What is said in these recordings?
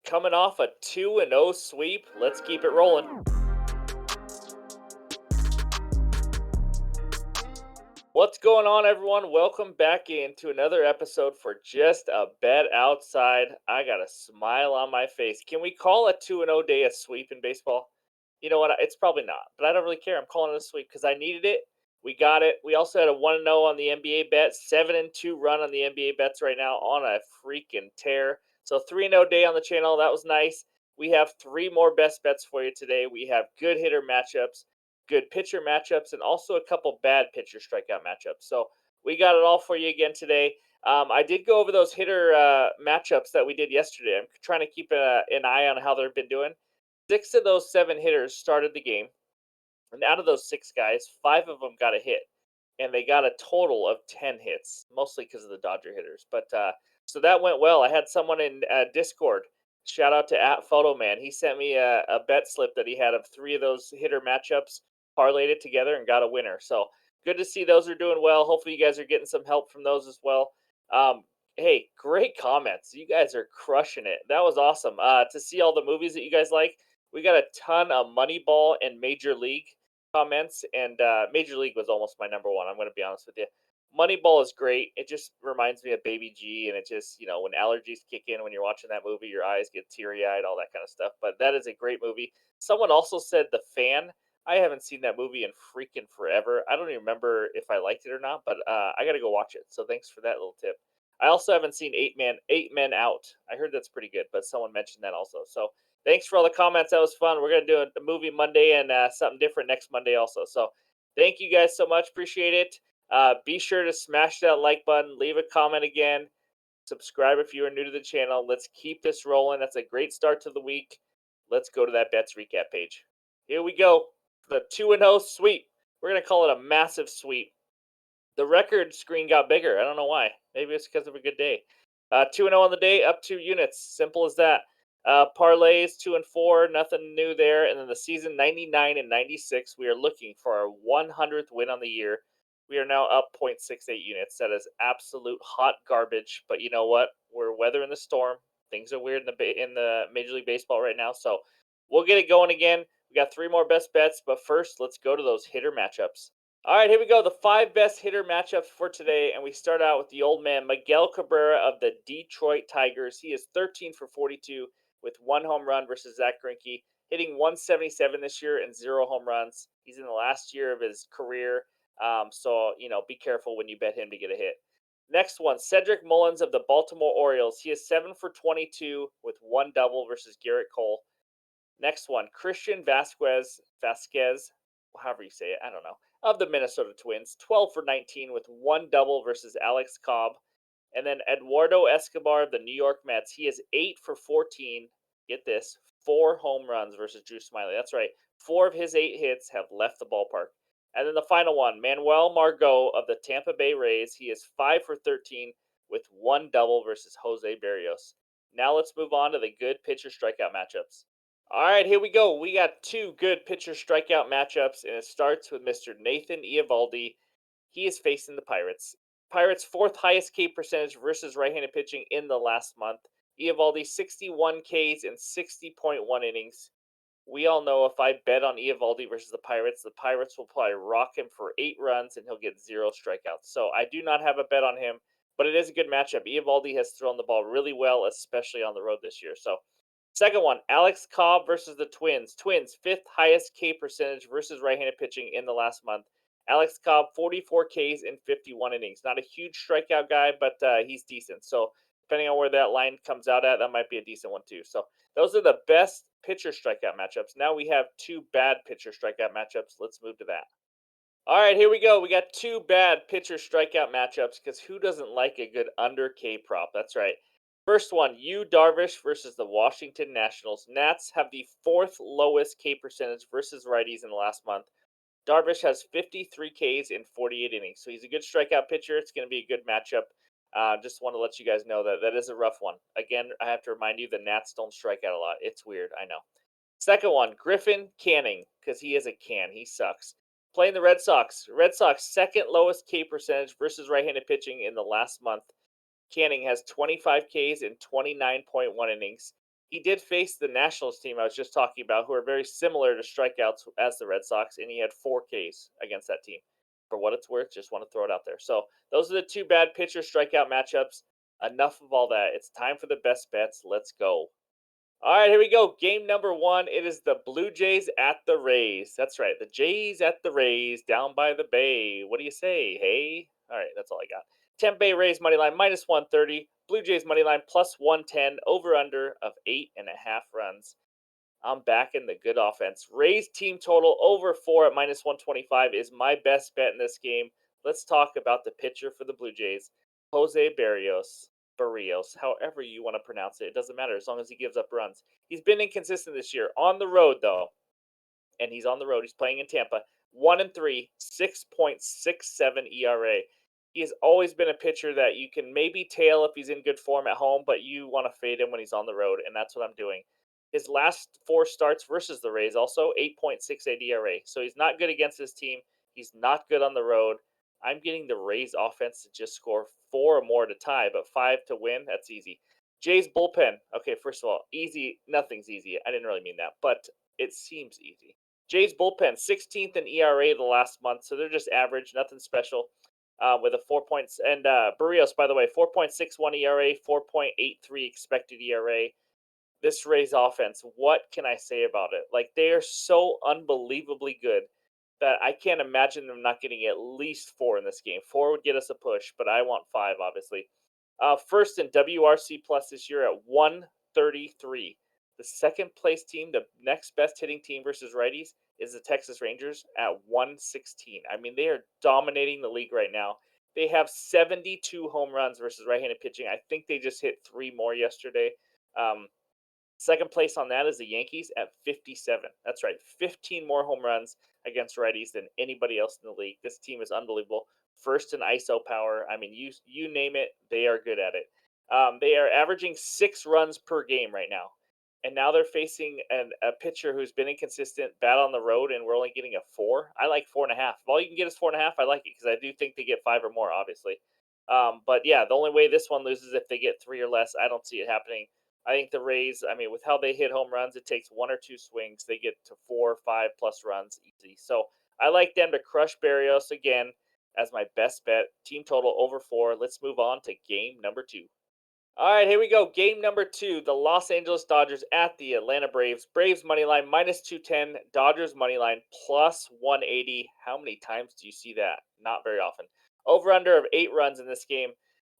Coming off a 2-0 sweep. Let's keep it rolling. What's going on, everyone? Welcome back into another episode for Just a Bet Outside. I got a smile on my face. Can we call a 2-0 day a sweep in baseball? You know what? It's probably not, but I don't really care. I'm calling it a sweep because I needed it. We got it. We also had a 1-0 on the NBA bet, 7-2 run on the NBA bets right now on a freaking tear. So 3-0 day on the channel. That was nice. We have three more best bets for you today. We have good hitter matchups, good pitcher matchups, and also a couple bad pitcher strikeout matchups. So we got it all for you again today. I did go over those hitter matchups that we did yesterday. I'm trying to keep an eye on how they've been doing. Six of those seven hitters started the game, and out of those six guys, five of them got a hit, and they got a total of 10 hits, mostly because of the Dodger hitters. But so that went well. I had someone in Discord. Shout out to at Photo Man. He sent me a bet slip that he had of three of those hitter matchups, parlayed it together, and got a winner. So good to see those are doing well. Hopefully, you guys are getting some help from those as well. Um, hey, great comments. You guys are crushing it. That was awesome. To see all the movies that you guys like. We got a ton of Moneyball and Major League comments, and Major League was almost my number one. I'm going to be honest with you. Moneyball is great. It just reminds me of Baby G, and it just when allergies kick in when you're watching that movie, your eyes get teary eyed, all that kind of stuff. But that is a great movie. Someone also said The Fan. I haven't seen that movie in freaking forever. I don't even remember if I liked it or not, but I got to go watch it. So thanks for that little tip. I also haven't seen Eight Men Out. I heard that's pretty good, but someone mentioned that also. So thanks for all the comments. That was fun. We're gonna do a movie Monday and something different next Monday also. So thank you guys so much. Appreciate it. Be sure to smash that like button. Leave a comment again. Subscribe if you are new to the channel. Let's keep this rolling. That's a great start to the week. Let's go to that bets recap page. Here we go. The 2-0 sweep. We're gonna call it a massive sweep. The record screen got bigger. I don't know why. Maybe it's because of a good day. 2-0 on the day, up 2 units. Simple as that. Parlays 2-4, nothing new there. And then the season 99 and 96. We are looking for our 100th win on the year. We are now up 0.68 units. That is absolute hot garbage. But you know what? We're weathering the storm. Things are weird in the Major League Baseball right now. So we'll get it going again. We got three more best bets. But first, let's go to those hitter matchups. All right, here we go. The five best hitter matchups for today. And we start out with the old man, Miguel Cabrera of the Detroit Tigers. He is 13 for 42 with one home run versus Zach Greinke, hitting 177 this year and zero home runs. He's in the last year of his career. So be careful when you bet him to get a hit. Next one, Cedric Mullins of the Baltimore Orioles. He is 7 for 22 with one double versus Garrett Cole. Next one, Christian Vasquez, however you say it, I don't know, of the Minnesota Twins, 12 for 19 with one double versus Alex Cobb. And then Eduardo Escobar of the New York Mets, he is 8 for 14. Get this, four home runs versus Drew Smiley. That's right, four of his eight hits have left the ballpark. And then the final one, Manuel Margot of the Tampa Bay Rays, he is 5 for 13 with one double versus Jose Barrios. Now let's move on to the good pitcher strikeout matchups. All right, here we go. We got two good pitcher strikeout matchups, and it starts with Mr. Nathan Eovaldi. He is facing the Pirates. Pirates' fourth highest K percentage versus right-handed pitching in the last month. Eovaldi 61 Ks in 60.1 innings. We all know if I bet on Eovaldi versus the Pirates will probably rock him for 8 runs and he'll get zero strikeouts. So I do not have a bet on him, but it is a good matchup. Eovaldi has thrown the ball really well, especially on the road this year. So second one, Alex Cobb versus the Twins. Twins, fifth highest K percentage versus right-handed pitching in the last month. Alex Cobb, 44 Ks in 51 innings. Not a huge strikeout guy, but he's decent. So depending on where that line comes out at, that might be a decent one too. So those are the best pitcher strikeout matchups. Now we have two bad pitcher strikeout matchups. Let's move to that. All right, here we go. We got two bad pitcher strikeout matchups because who doesn't like a good under K prop? That's right. First one, Yu Darvish versus the Washington Nationals. Nats have the fourth lowest K percentage versus righties in the last month. Darvish has 53 Ks in 48 innings, so he's a good strikeout pitcher. It's going to be a good matchup. Just want to let you guys know that that is a rough one. Again, I have to remind you the Nats don't strike out a lot. It's weird, I know. Second one, Griffin Canning, because he is a can. He sucks. Playing the Red Sox. Red Sox second lowest K percentage versus right-handed pitching in the last month. Canning has 25 Ks in 29.1 innings. He did face the Nationals team I was just talking about, who are very similar to strikeouts as the Red Sox, and he had 4 Ks against that team. For what it's worth, just want to throw it out there. So those are the two bad pitcher strikeout matchups. Enough of all that. It's time for the best bets. Let's go. All right, here we go. Game number one. It is the Blue Jays at the Rays. That's right. The Jays at the Rays down by the bay. What do you say? Hey? All right, that's all I got. Tampa Bay Rays money line minus 130. Blue Jays money line plus 110. Over under of 8.5 runs. I'm backing the good offense. Rays team total over 4 at minus 125 is my best bet in this game. Let's talk about the pitcher for the Blue Jays, Jose Barrios, however you want to pronounce it. It doesn't matter as long as he gives up runs. He's been inconsistent this year. On the road, though, and he's on the road. He's playing in Tampa. 1-3, 6.67 ERA. He has always been a pitcher that you can maybe tail if he's in good form at home, but you want to fade him when he's on the road, and that's what I'm doing. His last 4 starts versus the Rays also 8.68 ERA. So he's not good against his team. He's not good on the road. I'm getting the Rays offense to just score 4 or more to tie, but 5 to win. That's easy. Jays bullpen. Okay, first of all, easy. Nothing's easy. I didn't really mean that, but it seems easy. Jays bullpen, 16th in ERA the last month, so they're just average, nothing special. With a 4 points and Barrios, by the way, 4.61 ERA, 4.83 expected ERA. This Rays offense, what can I say about it? Like they are so unbelievably good that I can't imagine them not getting at least 4 in this game. 4 would get us a push, but I want 5, obviously. First in WRC plus this year at 133. The second place team, the next best hitting team versus righties, is the Texas Rangers at 116. I mean, they are dominating the league right now. They have 72 home runs versus right-handed pitching. I think they just hit 3 more yesterday. Um, Second place on that is the Yankees at 57. That's right, 15 more home runs against righties than anybody else in the league. This team is unbelievable. First in ISO power. I mean, you name it, they are good at it. They are averaging 6 runs per game right now, and now they're facing a pitcher who's been inconsistent, bad on the road, and we're only getting a 4. I like 4.5. If all you can get is 4.5, I like it because I do think they get 5 or more, obviously. But yeah, the only way this one loses if they get 3 or less. I don't see it happening. I think the Rays, I mean, with how they hit home runs, it takes 1 or 2 swings. They get to 4 or 5 plus runs easy. So I like them to crush Barrios again as my best bet. Team total over 4. Let's move on to game number 2. All right, here we go. Game number 2. The Los Angeles Dodgers at the Atlanta Braves. Braves money line minus 210. Dodgers money line plus 180. How many times do you see that? Not very often. Over under of 8 runs in this game.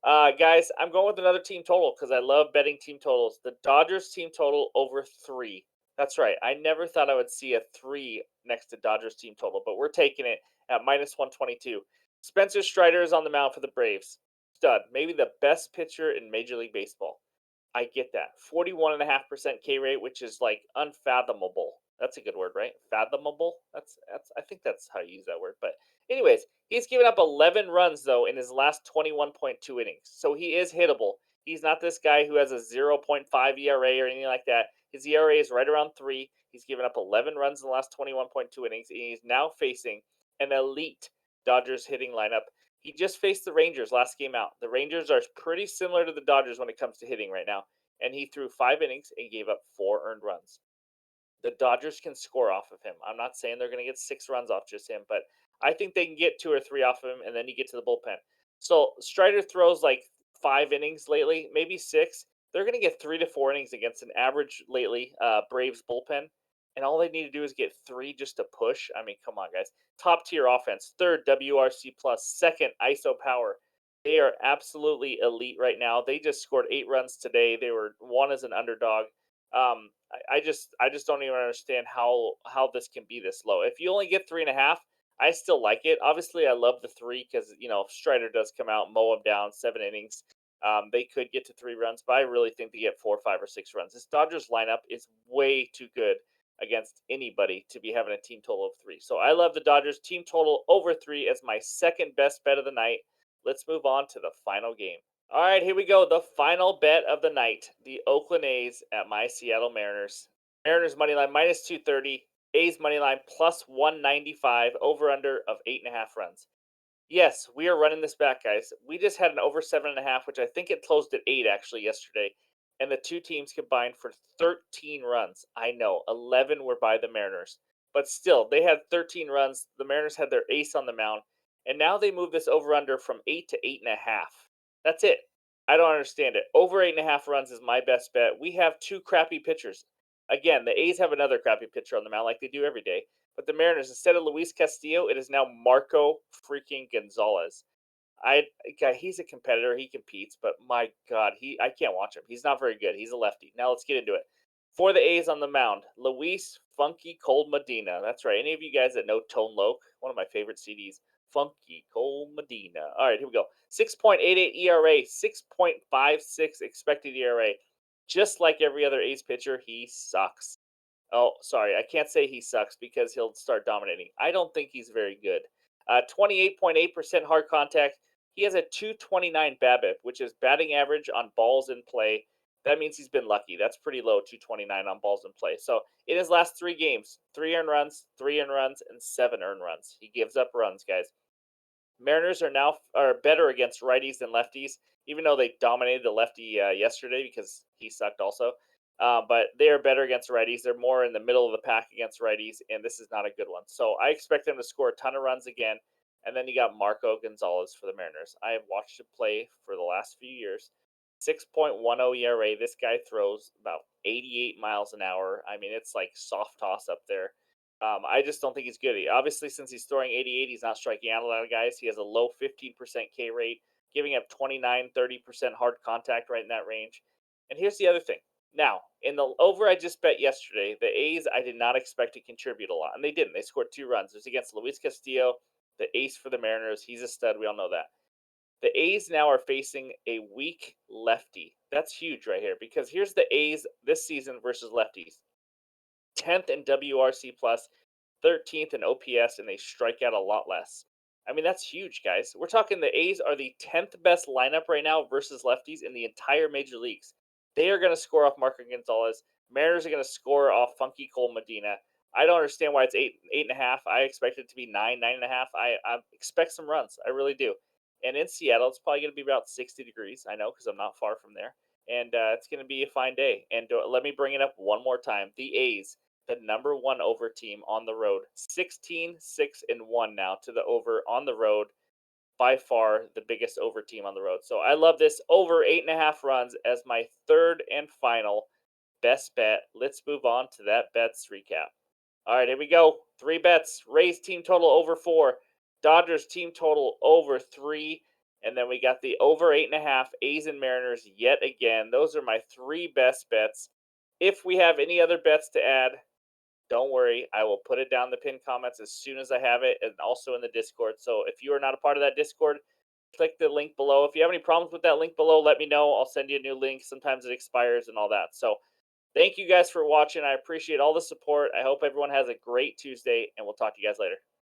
Guys, I'm going with another team total because I love betting team totals. The Dodgers team total over 3. That's right. I never thought I would see a 3 next to Dodgers team total, but we're taking it at minus 122. Spencer Strider is on the mound for the Braves. Stud, maybe the best pitcher in Major League Baseball. I get that. 41.5% K rate, which is like unfathomable. That's a good word, right? Fathomable? That's I think that's how you use that word. But anyways, he's given up 11 runs though in his last 21.2 innings. So he is hittable. He's not this guy who has a zero point 0.5 ERA or anything like that. His ERA is right around 3. He's given up 11 runs in the last 21.2 innings, and he's now facing an elite Dodgers hitting lineup. He just faced the Rangers last game out. The Rangers are pretty similar to the Dodgers when it comes to hitting right now, and he threw 5 innings and gave up 4 earned runs. The Dodgers can score off of him. I'm not saying they're going to get 6 runs off just him, but I think they can get 2 or 3 off of him, and then you get to the bullpen. So Strider throws like 5 innings lately, maybe 6. They're going to get 3 to 4 innings against an average lately Braves bullpen, and all they need to do is get 3 just to push. I mean, come on, guys. Top tier offense, third WRC plus, second ISO power. They are absolutely elite right now. They just scored 8 runs today. They were one as an underdog. I just don't even understand how this can be this low. If you only get 3.5, I still like it. Obviously, I love the 3 because if Strider does come out, mow him down, 7 innings. They could get to 3 runs, but I really think they get 4, 5, or 6 runs. This Dodgers lineup is way too good against anybody to be having a team total of 3. So I love the Dodgers team total over 3 as my second best bet of the night. Let's move on to the final game. All right, here we go. The final bet of the night. The Oakland A's at my Seattle Mariners. Mariners money line minus 230. A's money line plus 195. Over under of 8.5 runs. Yes, we are running this back, guys. We just had an over 7.5, which I think it closed at 8 actually yesterday. and the two teams combined for 13 runs. I know, 11 were by the Mariners, but still, they had 13 runs. The Mariners had their ace on the mound, and now they move this over under from 8 to 8.5. That's it. I don't understand it. Over 8.5 runs is my best bet. We have two crappy pitchers. Again, the A's have another crappy pitcher on the mound like they do every day. But the Mariners, instead of Luis Castillo, it is now Marco freaking Gonzalez. I guy, he's a competitor. He competes, but my God, I can't watch him. He's not very good. He's a lefty. Now let's get into it. For the A's on the mound, Luis Funky Cold Medina. That's right. Any of you guys that know Tone Loc, one of my favorite CDs, Funky Cold Medina. All right, here we go. 6.88 ERA, 6.56 expected ERA. Just like every other A's pitcher, he sucks. Oh, sorry. I can't say he sucks because he'll start dominating. I don't think he's very good. 28.8% hard contact. He has a 229 BABIP, which is batting average on balls in play. That means he's been lucky. That's pretty low, 229 on balls in play. So in his last three games, 3 earned runs, and 7 earned runs. He gives up runs, guys. Mariners are better against righties than lefties, even though they dominated the lefty yesterday because he sucked also. But they are better against righties. They're more in the middle of the pack against righties, and this is not a good one. So I expect them to score a ton of runs again. And then you got Marco Gonzalez for the Mariners. I have watched him play for the last few years. 6.10 ERA. This guy throws about 88 miles an hour. I mean, it's like soft toss up there. I just don't think he's good. Obviously, since he's throwing 88, he's not striking out a lot of guys. He has a low 15% K rate, giving up 29, 30% hard contact right in that range. And here's the other thing. Now, in the over I just bet yesterday, the A's I did not expect to contribute a lot, and they didn't. They scored 2 runs. It was against Luis Castillo, the ace for the Mariners. He's a stud. We all know that. The A's now are facing a weak lefty. That's huge right here because here's the A's this season versus lefties. 10th in WRC plus, 13th in OPS, and they strike out a lot less. I mean, that's huge, guys. We're talking the A's are the 10th best lineup right now versus lefties in the entire major leagues. They are going to score off Marco Gonzalez. Mariners are going to score off Funky Cole Medina. I don't understand why it's 8.5. I expect it to be 9.5. I expect some runs. I really do. And in Seattle, it's probably going to be about 60 degrees. I know because I'm not far from there. And it's going to be a fine day. And let me bring it up one more time. The A's, the number one over team on the road. 16-6-1 now to the over on the road. By far the biggest over team on the road. So I love this over 8.5 runs as my third and final best bet. Let's move on to that bets recap. All right, here we go. 3 bets. Rays team total over 4. Dodgers team total over 3. And then we got the over 8.5 A's and Mariners yet again. Those are my 3 best bets. If we have any other bets to add, don't worry. I will put it down in the pinned comments as soon as I have it and also in the Discord. So if you are not a part of that Discord, click the link below. If you have any problems with that link below, let me know. I'll send you a new link. Sometimes it expires and all that. So thank you guys for watching. I appreciate all the support. I hope everyone has a great Tuesday, and we'll talk to you guys later.